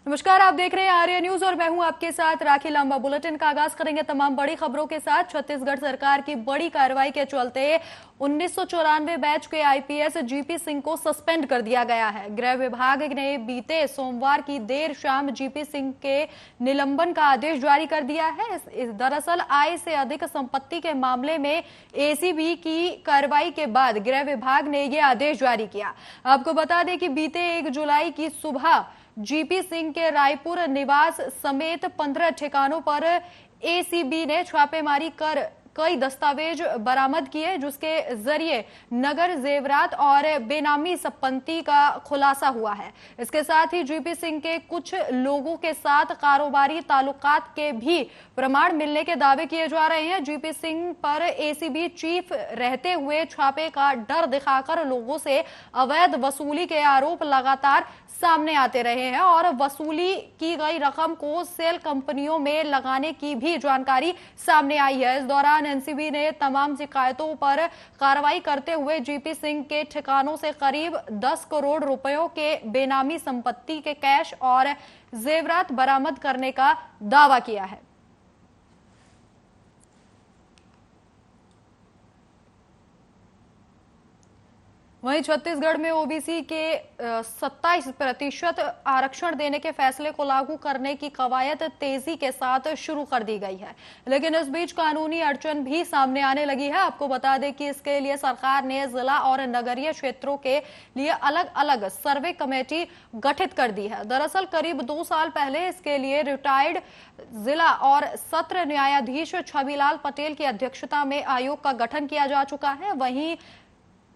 नमस्कार, आप देख रहे हैं आर्य न्यूज और मैं हूं आपके साथ राखी लांबा। बुलेटिन का आगाज करेंगे तमाम बड़ी खबरों के साथ। छत्तीसगढ़ सरकार की बड़ी कार्रवाई के चलते 1994 बैच के आईपीएस जीपी सिंह को सस्पेंड कर दिया गया है। गृह विभाग ने बीते सोमवार की देर शाम जीपी सिंह के निलंबन का आदेश जारी कर दिया है। दरअसल आय से अधिक संपत्ति के मामले में एसीबी की कार्रवाई के बाद गृह विभाग ने यह आदेश जारी किया। आपको बता दें कि बीते 1 जुलाई की सुबह जीपी सिंह के रायपुर निवास समेत 15 ठिकानों पर एसीबी ने छापेमारी कर कई दस्तावेज बरामद किए, जिसके जरिए नगर जेवरात और बेनामी संपत्ति का खुलासा हुआ है। इसके साथ ही जीपी सिंह के कुछ लोगों के साथ कारोबारी ताल्लुकात के भी प्रमाण मिलने के दावे किए जा रहे हैं। जीपी सिंह पर एसीबी चीफ रहते हुए छापे का डर दिखाकर लोगों से अवैध वसूली के आरोप लगातार सामने आते रहे हैं और वसूली की गई रकम को सेल कंपनियों में लगाने की भी जानकारी सामने आई है। इस दौरान एनसीबी ने तमाम शिकायतों पर कार्रवाई करते हुए जीपी सिंह के ठिकानों से करीब 10 करोड़ रुपयों के बेनामी संपत्ति के कैश और जेवरात बरामद करने का दावा किया है। वहीं छत्तीसगढ़ में ओबीसी के 27% आरक्षण देने के फैसले को लागू करने की कवायद तेजी के साथ शुरू कर दी गई है, लेकिन इस बीच कानूनी अड़चन भी सामने आने लगी है। आपको बता दें कि इसके लिए सरकार ने जिला और नगरीय क्षेत्रों के लिए अलग अलग सर्वे कमेटी गठित कर दी है। दरअसल करीब 2 साल पहले इसके लिए रिटायर्ड जिला और सत्र न्यायाधीश छविलाल पटेल की अध्यक्षता में आयोग का गठन किया जा चुका है। वहीं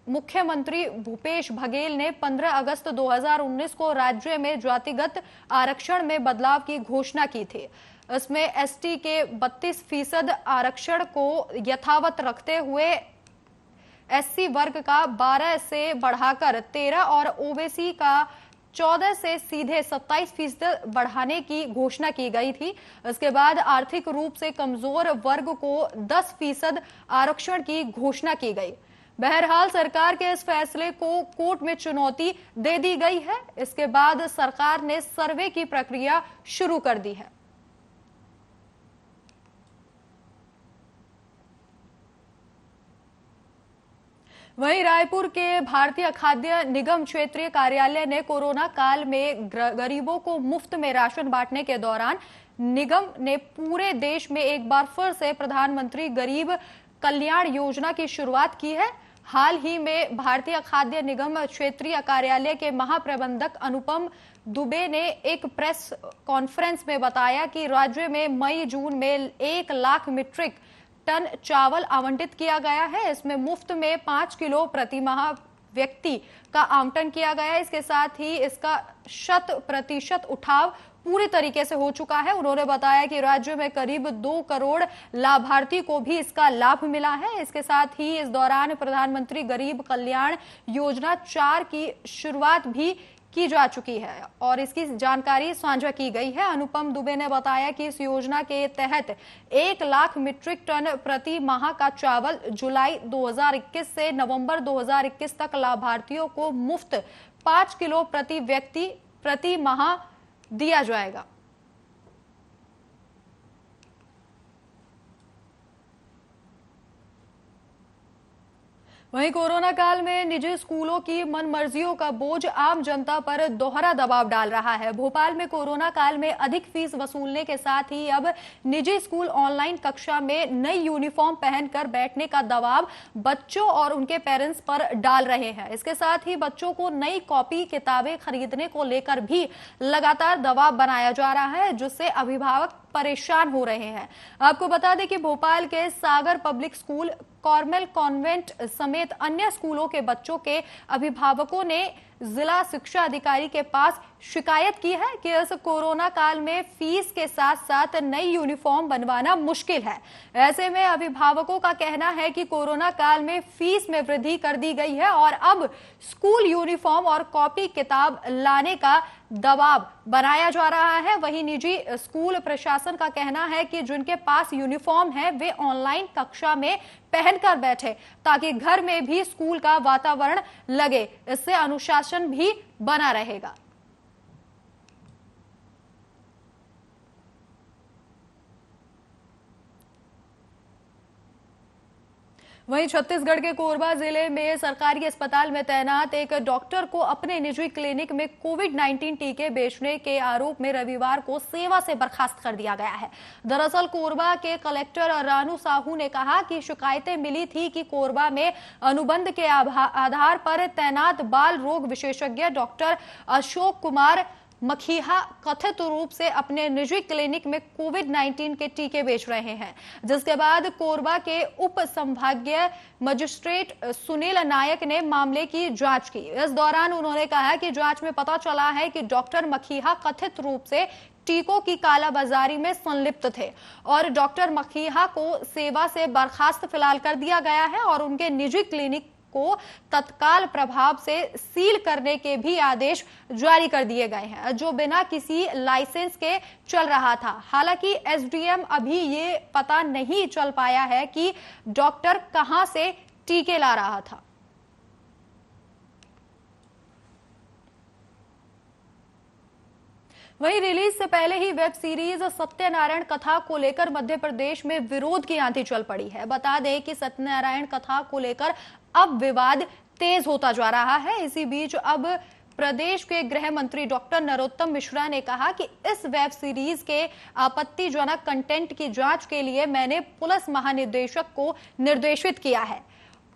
मुख्यमंत्री भूपेश बघेल ने 15 अगस्त 2019 को राज्य में जातिगत आरक्षण में बदलाव की घोषणा की थी। इसमें एसटी के 32% आरक्षण को यथावत रखते हुए एससी वर्ग का 12 से बढ़ाकर 13 और ओबीसी का 14 से सीधे 27% बढ़ाने की घोषणा की गई थी। इसके बाद आर्थिक रूप से कमजोर वर्ग को 10% आरक्षण की घोषणा की गई। बहरहाल सरकार के इस फैसले को कोर्ट में चुनौती दे दी गई है। इसके बाद सरकार ने सर्वे की प्रक्रिया शुरू कर दी है। वहीं रायपुर के भारतीय खाद्य निगम क्षेत्रीय कार्यालय ने कोरोना काल में गरीबों को मुफ्त में राशन बांटने के दौरान निगम ने पूरे देश में एक बार फिर से प्रधानमंत्री गरीब कल्याण योजना की शुरुआत की है। हाल ही में भारतीय खाद्य निगम क्षेत्रीय कार्यालय के महाप्रबंधक अनुपम दुबे ने एक प्रेस कॉन्फ्रेंस में बताया कि राज्य में मई जून में 1 लाख मीट्रिक टन चावल आवंटित किया गया है। इसमें मुफ्त में 5 किलो प्रति माह व्यक्ति का आवंटन किया गया है। इसके साथ ही इसका 100% उठाव पूरी तरीके से हो चुका है। उन्होंने बताया कि राज्य में करीब 2 करोड़ लाभार्थी को भी इसका लाभ मिला है। इसके साथ ही इस दौरान प्रधानमंत्री गरीब कल्याण योजना 4 की शुरुआत भी की जा चुकी है और इसकी जानकारी साझा की गई है। अनुपम दुबे ने बताया कि इस योजना के तहत 1 लाख मीट्रिक टन प्रति माह का चावल जुलाई 2021 से नवंबर 2021 तक लाभार्थियों को मुफ्त 5 किलो प्रति व्यक्ति प्रति माह दिया जाएगा। वहीं कोरोना काल में निजी स्कूलों की मनमर्जियों का बोझ आम जनता पर दोहरा दबाव डाल रहा है। भोपाल में कोरोना काल में अधिक फीस वसूलने के साथ ही अब निजी स्कूल ऑनलाइन कक्षा में नई यूनिफॉर्म पहनकर बैठने का दबाव बच्चों और उनके पेरेंट्स पर डाल रहे हैं। इसके साथ ही बच्चों को नई कॉपी किताबें खरीदने को लेकर भी लगातार दबाव बनाया जा रहा है, जिससे अभिभावक परेशान हो रहे हैं। आपको बता दें कि भोपाल के सागर पब्लिक स्कूल, कॉर्मेल कॉन्वेंट समेत अन्य स्कूलों के बच्चों के अभिभावकों ने जिला शिक्षा अधिकारी के पास शिकायत की है कि इस कोरोना काल में फीस के साथ साथ नई यूनिफॉर्म बनवाना मुश्किल है। ऐसे में अभिभावकों का कहना है कि कोरोना काल में फीस में वृद्धि कर दी गई है और अब स्कूल यूनिफॉर्म और कॉपी किताब लाने का दबाव बनाया जा रहा है। वहीं निजी स्कूल प्रशासन का कहना है कि जिनके पास यूनिफॉर्म है वे ऑनलाइन कक्षा में पहनकर बैठे ताकि घर में भी स्कूल का वातावरण लगे। इससे अनुशासन भी बना रहेगा। वहीं छत्तीसगढ़ के कोरबा जिले में सरकारी अस्पताल में तैनात एक डॉक्टर को अपने निजी क्लिनिक में कोविड-19 टीके बेचने के आरोप में रविवार को सेवा से बर्खास्त कर दिया गया है। दरअसल कोरबा के कलेक्टर रानू साहू ने कहा कि शिकायतें मिली थी कि कोरबा में अनुबंध के आधार पर तैनात बाल रोग विशेषज्ञ डॉक्टर अशोक कुमार मखीहा कथित रूप से अपने निजी क्लिनिक में कोविड-19 के टीके बेच रहे हैं, जिसके बाद कोरबा के उप संभागीय मजिस्ट्रेट सुनील नायक ने मामले की जांच की। इस दौरान उन्होंने कहा कि जांच में पता चला है कि डॉक्टर मखीहा कथित रूप से टीकों की कालाबाजारी में संलिप्त थे और डॉक्टर मखीहा को सेवा से बर्खास्त फिलहाल कर दिया गया है और उनके निजी क्लिनिक को तत्काल प्रभाव से सील करने के भी आदेश जारी कर दिए गए हैं, जो बिना किसी लाइसेंस के चल रहा था। हालांकि एसडीएम अभी ये पता नहीं चल पाया है कि डॉक्टर कहां से टीके ला रहा था। वहीं रिलीज से पहले ही वेब सीरीज सत्यनारायण कथा को लेकर मध्य प्रदेश में विरोध की आंधी चल पड़ी है। बता दें कि सत्यनारायण कथा को लेकर अब विवाद तेज होता जा रहा है। इसी बीच अब प्रदेश के गृह मंत्री डॉक्टर नरोत्तम मिश्रा ने कहा कि इस वेब सीरीज के आपत्तिजनक कंटेंट की जांच के लिए मैंने पुलिस महानिदेशक को निर्देशित किया है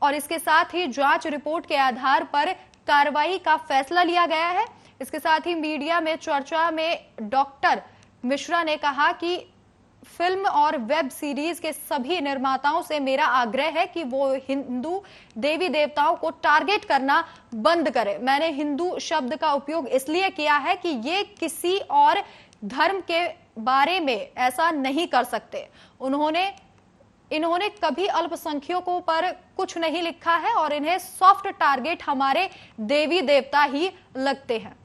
और इसके साथ ही जांच रिपोर्ट के आधार पर कार्रवाई का फैसला लिया गया है। इसके साथ ही मीडिया में चर्चा में डॉक्टर मिश्रा ने कहा कि फिल्म और वेब सीरीज के सभी निर्माताओं से मेरा आग्रह है कि वो हिंदू देवी देवताओं को टारगेट करना बंद करें। मैंने हिंदू शब्द का उपयोग इसलिए किया है कि ये किसी और धर्म के बारे में ऐसा नहीं कर सकते। इन्होंने कभी अल्पसंख्यकों पर कुछ नहीं लिखा है और इन्हें सॉफ्ट टारगेट हमारे देवी देवता ही लगते हैं।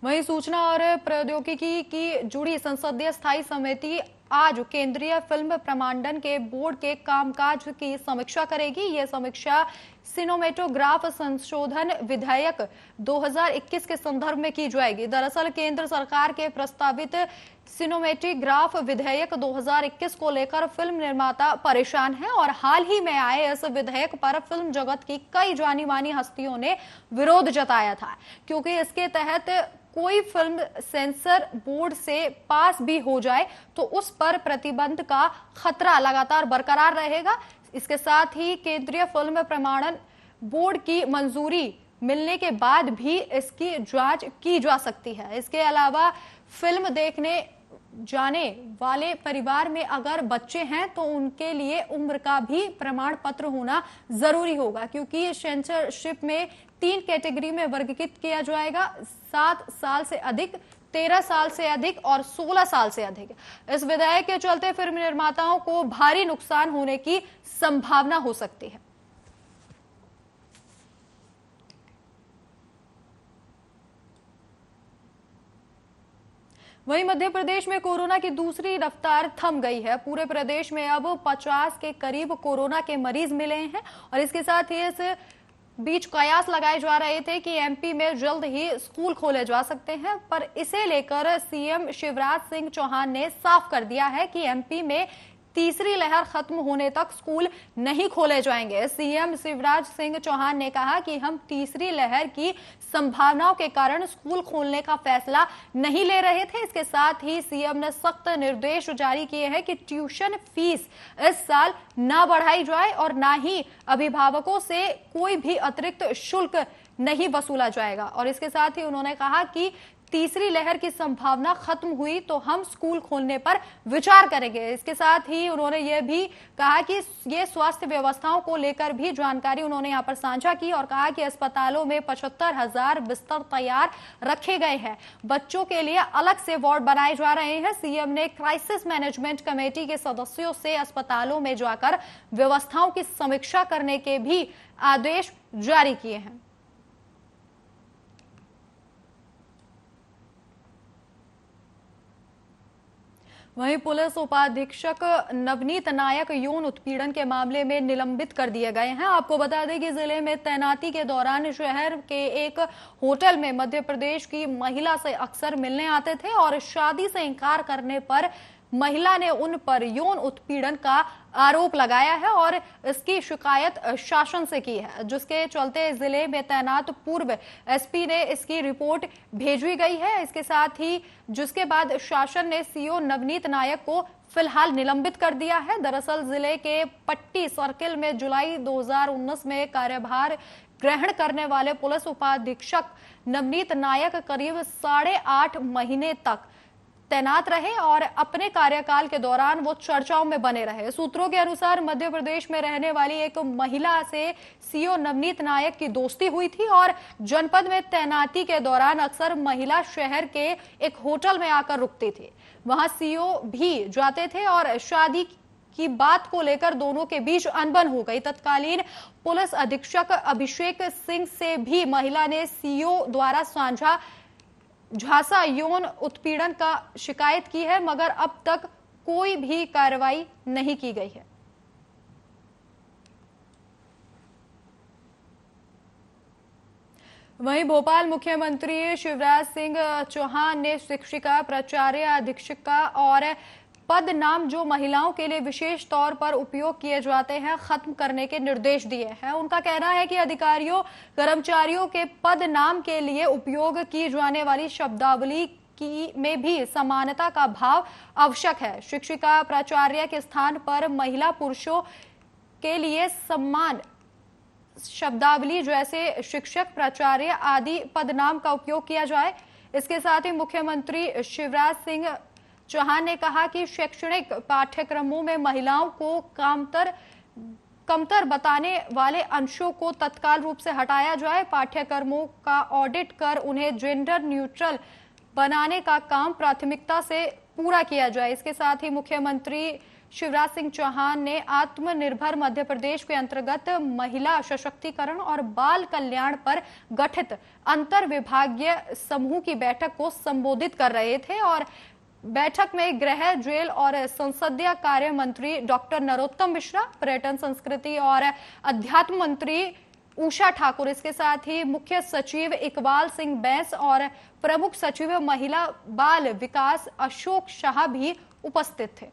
वहीं सूचना और प्रौद्योगिकी की जुड़ी संसदीय स्थायी समिति आज केंद्रीय फिल्म प्रमाणन के बोर्ड के कामकाज की समीक्षा करेगी। यह समीक्षा सिनेमेटोग्राफ संशोधन विधेयक 2021 के संदर्भ में की जाएगी। दरअसल केंद्र सरकार के प्रस्तावित सिनेमेटोग्राफ विधेयक 2021 को लेकर फिल्म निर्माता परेशान हैं और हाल ही में आए इस विधेयक पर फिल्म जगत की कई जानी मानी हस्तियों ने विरोध जताया था, क्योंकि इसके तहत कोई फिल्म सेंसर बोर्ड से पास भी हो जाए तो उस पर प्रतिबंध का खतरा लगातार बरकरार रहेगा। इसके साथ ही केंद्रीय फिल्म प्रमाणन बोर्ड की मंजूरी मिलने के बाद भी इसकी जांच की जा सकती है। इसके अलावा फिल्म देखने जाने वाले परिवार में अगर बच्चे हैं तो उनके लिए उम्र का भी प्रमाण पत्र होना जरूरी होगा, क्योंकि सेंसरशिप में 3 कैटेगरी में वर्गीकृत किया जाएगा: 7 साल से अधिक, 13 साल से अधिक और 16 साल से अधिक। इस विधेयक के चलते फिल्म निर्माताओं को भारी नुकसान होने की संभावना हो सकती है। वहीं मध्य प्रदेश में कोरोना की दूसरी रफ्तार थम गई है। पूरे प्रदेश में अब 50 के करीब कोरोना के मरीज मिले हैं और इसके साथ ही इस बीच कयास लगाए जा रहे थे कि एमपी में जल्द ही स्कूल खोले जा सकते हैं, पर इसे लेकर सीएम शिवराज सिंह चौहान ने साफ कर दिया है कि एमपी में तीसरी लहर खत्म होने तक स्कूल नहीं खोले जाएंगे। सीएम शिवराज सिंह चौहान ने कहा कि हम तीसरी लहर की संभावनाओं के कारण स्कूल खोलने का फैसला नहीं ले रहे थे। इसके साथ ही सीएम ने सख्त निर्देश जारी किए हैं कि ट्यूशन फीस इस साल ना बढ़ाई जाए और ना ही अभिभावकों से कोई भी अतिरिक्त शुल्क नहीं वसूला जाएगा। और इसके साथ ही उन्होंने कहा कि तीसरी लहर की संभावना खत्म हुई तो हम स्कूल खोलने पर विचार करेंगे। इसके साथ ही उन्होंने ये भी कहा कि ये स्वास्थ्य व्यवस्थाओं को लेकर भी जानकारी उन्होंने यहाँ पर साझा की और कहा कि अस्पतालों में 75,000 बिस्तर तैयार रखे गए हैं। बच्चों के लिए अलग से वार्ड बनाए जा रहे हैं। सीएम ने क्राइसिस मैनेजमेंट कमेटी के सदस्यों से अस्पतालों में जाकर व्यवस्थाओं की समीक्षा करने के भी आदेश जारी किए हैं। वहीं पुलिस उपाधीक्षक नवनीत नायक यौन उत्पीड़न के मामले में निलंबित कर दिए गए हैं। आपको बता दें कि जिले में तैनाती के दौरान शहर के एक होटल में मध्य प्रदेश की महिला से अक्सर मिलने आते थे और शादी से इनकार करने पर महिला ने उन पर यौन उत्पीड़न का आरोप लगाया है और इसकी शिकायत शासन से की है, जिसके चलते जिले में तैनात पूर्व एसपी ने इसकी रिपोर्ट भेजी गई है। इसके साथ ही जिसके बाद शासन ने सीओ नवनीत नायक को फिलहाल निलंबित कर दिया है। दरअसल जिले के पट्टी सर्किल में जुलाई 2019 में कार्यभार ग्रहण करने वाले पुलिस उपाधीक्षक नवनीत नायक करीब 8.5 महीने तक तैनात रहे और अपने कार्यकाल के दौरान वो चर्चाओं में बने रहे। सूत्रों के अनुसार मध्य प्रदेश में रहने वाली एक महिला से सीओ नवनीत नायक की दोस्ती हुई थी और जनपद में तैनाती के दौरान अक्सर महिला शहर के एक होटल में आकर रुकती थी। वहां सीओ भी जाते थे और शादी की बात को लेकर दोनों के बीच अनबन हो गई। तत्कालीन पुलिस अधीक्षक अभिषेक सिंह से भी महिला ने सीओ द्वारा साझा झांसा यौन उत्पीड़न का शिकायत की है, मगर अब तक कोई भी कार्रवाई नहीं की गई है। वहीं भोपाल मुख्यमंत्री शिवराज सिंह चौहान ने शिक्षिका, प्राचार्य, अधीक्षिका और पद नाम जो महिलाओं के लिए विशेष तौर पर उपयोग किए जाते हैं खत्म करने के निर्देश दिए हैं। उनका कहना है कि अधिकारियों, कर्मचारियों के पद नाम के लिए उपयोग की जाने वाली शब्दावली की में भी समानता का भाव आवश्यक है। शिक्षिका, प्राचार्य के स्थान पर महिला, पुरुषों के लिए सम्मान शब्दावली जैसे शिक्षक, प्राचार्य आदि पदनाम का उपयोग किया जाए। इसके साथ ही मुख्यमंत्री शिवराज सिंह चौहान ने कहा कि शैक्षणिक पाठ्यक्रमों में महिलाओं को कमतर बताने वाले अंशों को तत्काल रूप से हटाया जाए। पाठ्यक्रमों का ऑडिट कर उन्हें जेंडर न्यूट्रल बनाने का काम प्राथमिकता से पूरा किया जाए। इसके साथ ही मुख्यमंत्री शिवराज सिंह चौहान ने आत्मनिर्भर मध्य प्रदेश के अंतर्गत महिला सशक्तिकरण और बाल कल्याण पर गठित अंतर विभागीय समूह की बैठक को संबोधित कर रहे थे और बैठक में गृह, जेल और संसदीय कार्य मंत्री डॉक्टर नरोत्तम मिश्रा, पर्यटन, संस्कृति और अध्यात्म मंत्री उषा ठाकुर, इसके साथ ही मुख्य सचिव इकबाल सिंह बैंस और प्रमुख सचिव महिला बाल विकास अशोक शाह भी उपस्थित थे।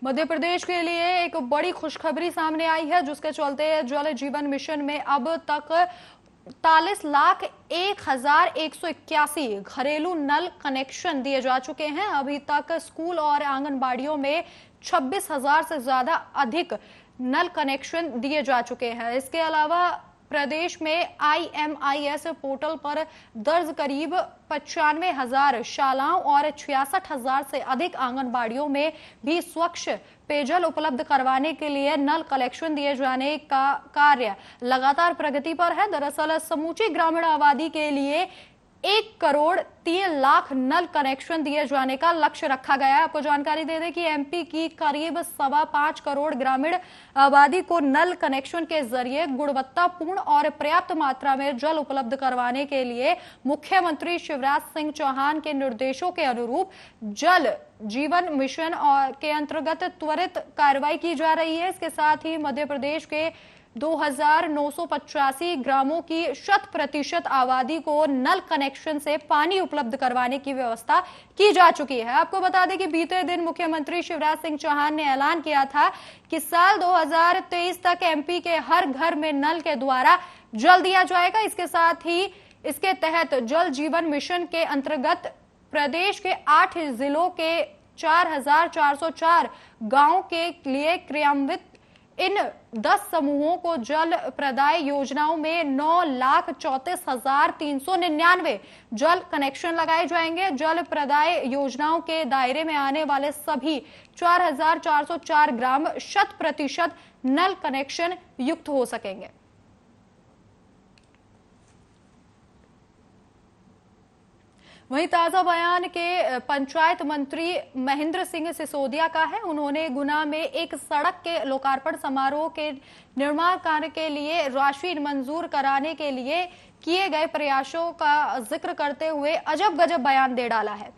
मध्य प्रदेश के लिए एक बड़ी खुशखबरी सामने आई है, जिसके चलते जल जीवन मिशन में अब तक 43,01,181 घरेलू नल कनेक्शन दिए जा चुके हैं। अभी तक स्कूल और आंगनबाड़ियों में 26,000 से ज्यादा अधिक नल कनेक्शन दिए जा चुके हैं। इसके अलावा प्रदेश में IMIS पोर्टल पर दर्ज करीब 95,000 शालाओं और 66,000 से अधिक आंगनबाड़ियों में भी स्वच्छ पेयजल उपलब्ध करवाने के लिए नल कलेक्शन दिए जाने का कार्य लगातार प्रगति पर है। दरअसल समूची ग्रामीण आबादी के लिए 1,03,00,000 नल कनेक्शन दिए जाने का लक्ष्य रखा गया है। आपको जानकारी दे दें कि MP की करीब 5.25 करोड़ ग्रामीण आबादी को नल कनेक्शन के जरिए गुणवत्तापूर्ण और पर्याप्त मात्रा में जल उपलब्ध करवाने के लिए मुख्यमंत्री शिवराज सिंह चौहान के निर्देशों के अनुरूप जल जीवन मिशन के अंतर्गत त्वरित कार्रवाई की जा रही है। इसके साथ ही मध्य प्रदेश के 2,985 ग्रामों की 100% आबादी को नल कनेक्शन से पानी उपलब्ध करवाने की व्यवस्था की जा चुकी है। आपको बता दें कि बीते दिन मुख्यमंत्री शिवराज सिंह चौहान ने ऐलान किया था कि साल 2023 तक MP के हर घर में नल के द्वारा जल दिया जाएगा। इसके साथ ही इसके तहत जल जीवन मिशन के अंतर्गत प्रदेश के 8 जिलों के 4,404 गांव के लिए क्रियान्वित इन 10 समूहों को जल प्रदाय योजनाओं में 9,34,399 जल कनेक्शन लगाए जाएंगे। जल प्रदाय योजनाओं के दायरे में आने वाले सभी 4,404 ग्राम 100% नल कनेक्शन युक्त हो सकेंगे। वहीं ताजा बयान के पंचायत मंत्री महेंद्र सिंह सिसोदिया का है। उन्होंने गुना में एक सड़क के लोकार्पण समारोह के निर्माण कार्य के लिए राशि मंजूर कराने के लिए किए गए प्रयासों का जिक्र करते हुए अजब गजब बयान दे डाला है।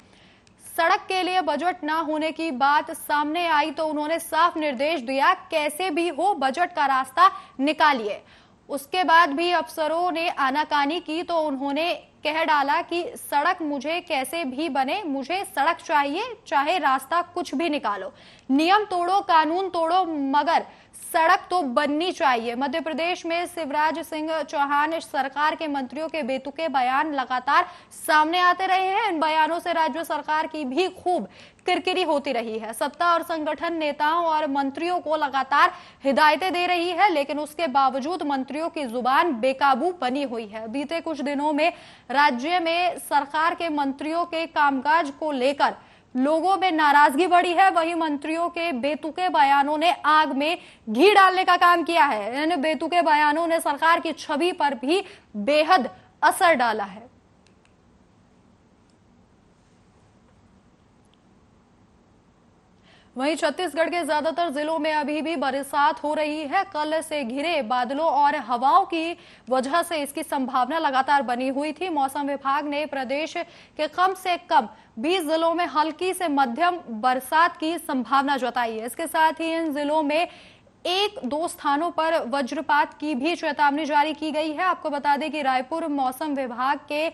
सड़क के लिए बजट ना होने की बात सामने आई तो उन्होंने साफ निर्देश दिया, कैसे भी हो बजट का रास्ता निकालिए। उसके बाद भी अफसरों ने आनाकानी की तो उन्होंने कह डाला कि सड़क मुझे कैसे भी बने, मुझे सड़क चाहिए, चाहे रास्ता कुछ भी निकालो, नियम तोड़ो, कानून तोड़ो, मगर सड़क तो बननी चाहिए। मध्य प्रदेश में शिवराज सिंह चौहान सरकार के मंत्रियों के बेतुके बयान लगातार सामने आते रहे हैं। इन बयानों से राज्य सरकार की भी खूब किरकिरी होती रही है। सत्ता और संगठन नेताओं और मंत्रियों को लगातार हिदायतें दे रही है, लेकिन उसके बावजूद मंत्रियों की जुबान बेकाबू बनी हुई है। बीते कुछ दिनों में राज्य में सरकार के मंत्रियों के कामकाज को लेकर लोगों में नाराजगी बढ़ी है। वहीं मंत्रियों के बेतुके बयानों ने आग में घी डालने का काम किया है। इन बेतुके बयानों ने सरकार की छवि पर भी बेहद असर डाला है। वहीं छत्तीसगढ़ के ज्यादातर जिलों में अभी भी बरसात हो रही है। कल से घिरे बादलों और हवाओं की वजह से इसकी संभावना लगातार बनी हुई थी। मौसम विभाग ने प्रदेश के कम से कम 20 जिलों में हल्की से मध्यम बरसात की संभावना जताई है। इसके साथ ही इन जिलों में 1-2 स्थानों पर वज्रपात की भी चेतावनी जारी की गई है। आपको बता दें कि रायपुर मौसम विभाग के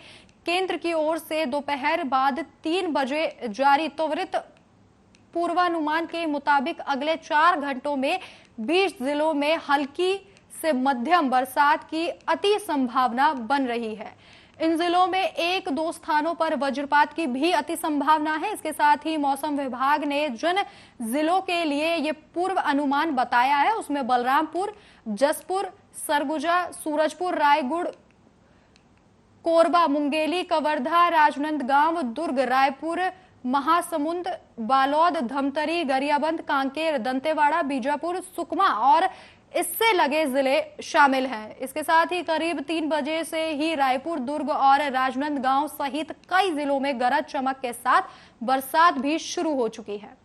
केंद्र की ओर से दोपहर बाद 3 बजे जारी त्वरित पूर्वानुमान के मुताबिक अगले 4 घंटों में 20 जिलों में हल्की से मध्यम बरसात की अति संभावना बन रही है। इन जिलों में 1-2 स्थानों पर वज्रपात की भी अति संभावना है। इसके साथ ही मौसम विभाग ने जिन जिलों के लिए ये पूर्व अनुमान बताया है उसमें बलरामपुर, जसपुर, सरगुजा, सूरजपुर, रायगढ़, कोरबा, मुंगेली, कवर्धा, राजनांदगांव, दुर्ग, रायपुर, महासमुंद, बालोद, धमतरी, गरियाबंद, कांकेर, दंतेवाड़ा, बीजापुर, सुकमा और इससे लगे जिले शामिल हैं। इसके साथ ही करीब 3 बजे से ही रायपुर, दुर्ग और राजनांदगांव सहित कई जिलों में गरज चमक के साथ बरसात भी शुरू हो चुकी है।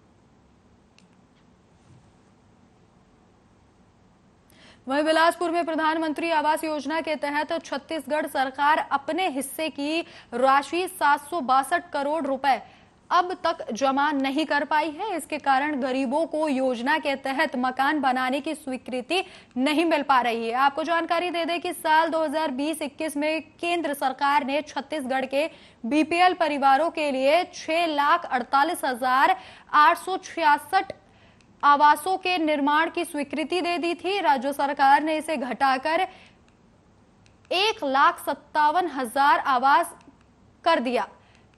वहीं बिलासपुर में प्रधानमंत्री आवास योजना के तहत छत्तीसगढ़ सरकार अपने हिस्से की राशि 762 करोड़ रुपए अब तक जमा नहीं कर पाई है। इसके कारण गरीबों को योजना के तहत मकान बनाने की स्वीकृति नहीं मिल पा रही है। आपको जानकारी दे दें कि साल 2020-21 में केंद्र सरकार ने छत्तीसगढ़ के बीपीएल परिवारों के लिए 6,48,866 आवासों के निर्माण की स्वीकृति दे दी थी। राज्य सरकार ने इसे घटाकर 1,57,000 आवास कर दिया।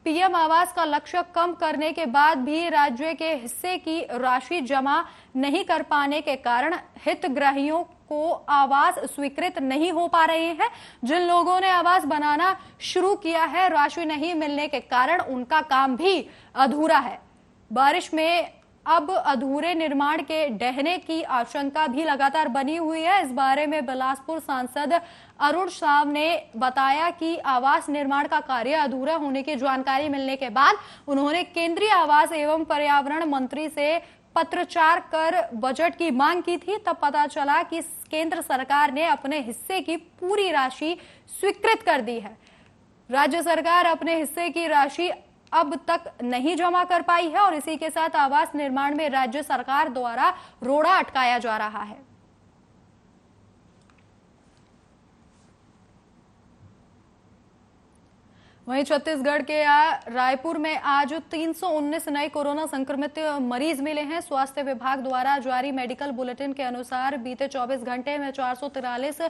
पीएम आवास का लक्ष्य कम करने के बाद भी राज्य के हिस्से की राशि जमा नहीं कर पाने के कारण हितग्राहियों को आवास स्वीकृत नहीं हो पा रहे हैं। जिन लोगों ने आवास बनाना शुरू किया है, राशि नहीं मिलने के कारण उनका काम भी अधूरा है। बारिश में अब अधूरे निर्माण के ढहने की आशंका भी लगातार बनी हुई है। इस बारे में बिलासपुर सांसद अरुण साव ने बताया कि आवास निर्माण का कार्य अधूरा होने की जानकारी मिलने के बाद उन्होंने केंद्रीय आवास एवं पर्यावरण मंत्री से पत्रचार कर बजट की मांग की थी। तब पता चला कि केंद्र सरकार ने अपने हिस्से की पूरी राशि स्वीकृत कर दी है। राज्य सरकार अपने हिस्से की राशि अब तक नहीं जमा कर पाई है और इसी के साथ आवास निर्माण में राज्य सरकार द्वारा रोड़ा अटकाया जा रहा है। वहीं छत्तीसगढ़ के रायपुर में आज 319 नए कोरोना संक्रमित मरीज मिले हैं। स्वास्थ्य विभाग द्वारा जारी मेडिकल बुलेटिन के अनुसार बीते 24 घंटे में 443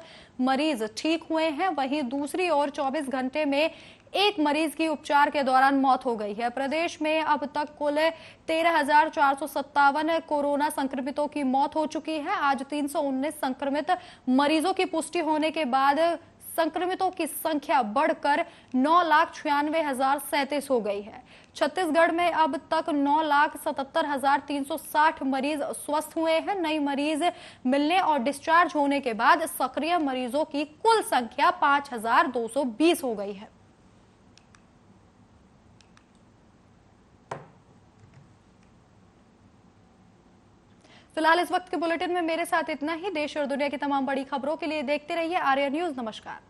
मरीज ठीक हुए हैं। वहीं दूसरी ओर 24 घंटे में एक मरीज की उपचार के दौरान मौत हो गई है। प्रदेश में अब तक कुल 13,457 कोरोना संक्रमितों की मौत हो चुकी है। आज 319 संक्रमित मरीजों की पुष्टि होने के बाद संक्रमितों की संख्या बढ़कर 9,96,037 हो गई है। छत्तीसगढ़ में अब तक 9,77,360 मरीज स्वस्थ हुए हैं। नई मरीज मिलने और डिस्चार्ज होने के बाद सक्रिय मरीजों की कुल संख्या 5,220 हो गई है। फिलहाल इस वक्त के बुलेटिन में मेरे साथ इतना ही। देश और दुनिया की तमाम बड़ी खबरों के लिए देखते रहिए आर्या न्यूज। नमस्कार।